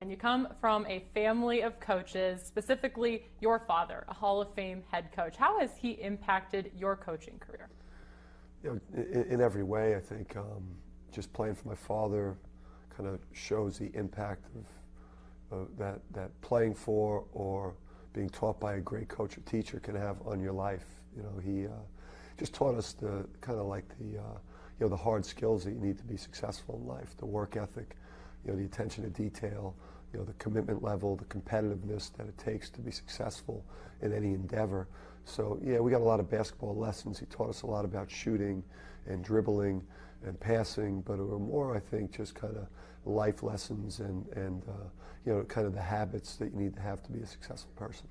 And you come from a family of coaches, specifically your father, a Hall of Fame head coach. How has he impacted your coaching career? You know, in every way, I think just playing for my father kind of shows the impact of that playing for or being taught by a great coach or teacher can have on your life. You know, he just taught us the kind of like the hard skills that you need to be successful in life, the work ethic, the attention to detail, the commitment level, the competitiveness that it takes to be successful in any endeavor. So yeah, we got a lot of basketball lessons. He taught us a lot about shooting and dribbling and passing, but it were more, I think, just kind of life lessons and kind of the habits that you need to have to be a successful person.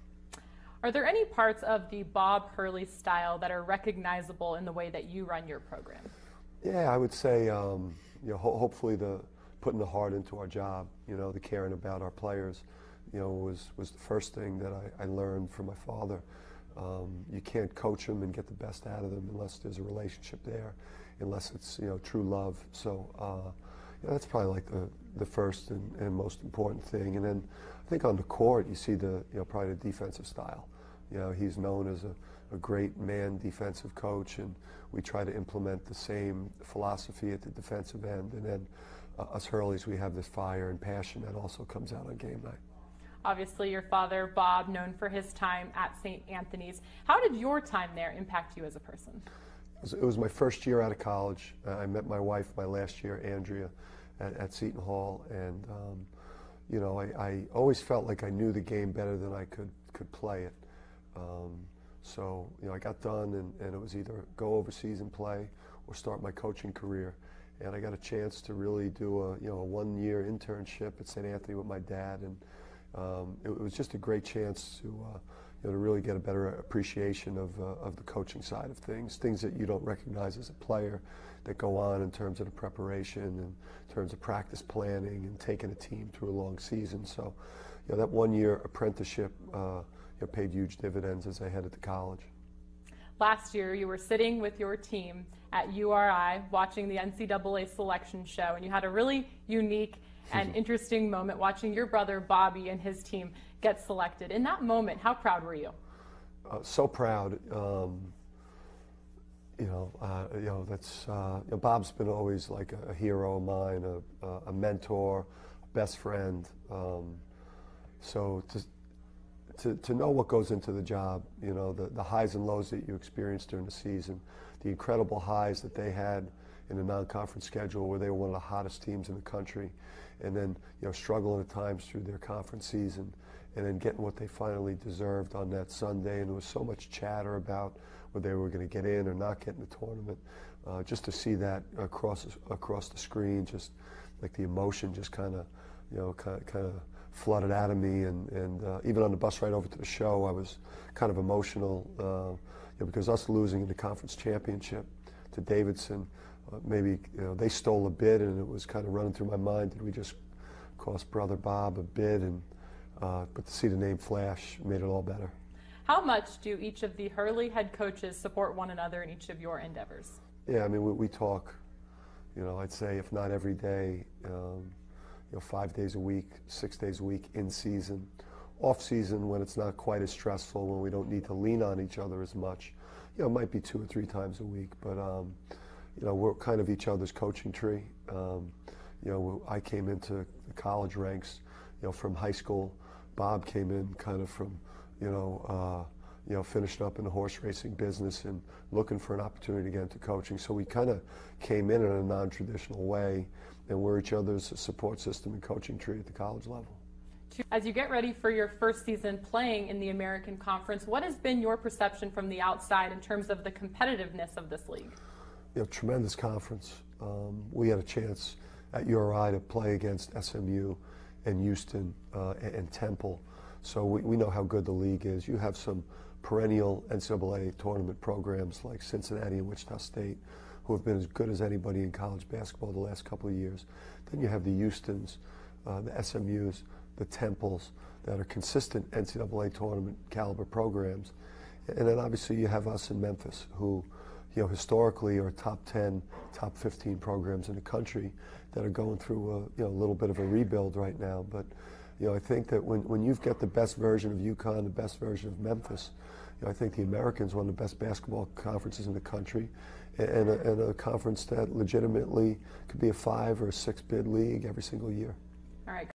Are there any parts of the Bob Hurley style that are recognizable in the way that you run your program? Yeah, I would say, hopefully putting the heart into our job, the caring about our players, was the first thing that I learned from my father. You can't coach them and get the best out of them unless there's a relationship there, unless it's true love. So that's probably like the first and most important thing. And then I think on the court you see probably the defensive style. He's known as a great man defensive coach, and we try to implement the same philosophy at the defensive end. And then us Hurleys, we have this fire and passion that also comes out on game night. Obviously, your father, Bob, known for his time at St. Anthony's. How did your time there impact you as a person? It was my first year out of college. I met my wife my last year, Andrea, at Seton Hall, and I always felt like I knew the game better than I could play it. So I got done, and it was either go overseas and play or start my coaching career. And I got a chance to really do a one-year internship at St. Anthony with my dad, and it was just a great chance to really get a better appreciation of the coaching side of things that you don't recognize as a player that go on in terms of the preparation and in terms of practice planning and taking a team through a long season. So that one-year apprenticeship paid huge dividends as I headed to college. Last year, you were sitting with your team at URI watching the NCAA selection show, and you had a really unique and interesting moment watching your brother Bobby and his team get selected. In that moment, how proud were you? So proud. Bob's been always like a hero of mine, a mentor, a best friend. So to know what goes into the job, the highs and lows that you experienced during the season, the incredible highs that they had in the non-conference schedule where they were one of the hottest teams in the country, and then struggling at times through their conference season, and then getting what they finally deserved on that Sunday. And there was so much chatter about whether they were going to get in or not get in the tournament. Just to see that across the screen, just like the emotion just kind of flooded out of me, and even on the bus ride over to the show, I was kind of emotional because us losing in the conference championship to Davidson, maybe they stole a bid, and it was kind of running through my mind, did we just cost brother Bob a bid? And but to see the name flash made it all better. How much do each of the Hurley head coaches support one another in each of your endeavors? Yeah, I mean, we talk, I'd say if not every day, 5 days a week, 6 days a week in season. Off season, when it's not quite as stressful, when we don't need to lean on each other as much, it might be 2 or 3 times a week, but we're kind of each other's coaching tree. I came into the college ranks, from high school. Bob came in kind of from, finishing up in the horse racing business and looking for an opportunity to get into coaching. So we kind of came in a non-traditional way, and we're each other's support system and coaching tree at the college level. As you get ready for your first season playing in the American Conference, what has been your perception from the outside in terms of the competitiveness of this league? Tremendous conference. We had a chance at URI to play against SMU and Houston and Temple, so we know how good the league is. You have some perennial NCAA tournament programs like Cincinnati and Wichita State, who have been as good as anybody in college basketball the last couple of years. Then you have the Houstons, the SMUs, the Temples that are consistent NCAA tournament caliber programs. And then obviously you have us in Memphis, who historically are top 10, top 15 programs in the country that are going through a little bit of a rebuild right now. But I think that when you've got the best version of UConn, the best version of Memphis, I think the American's one of the best basketball conferences in the country, and a conference that legitimately could be a 5 or 6 bid league every single year. All right.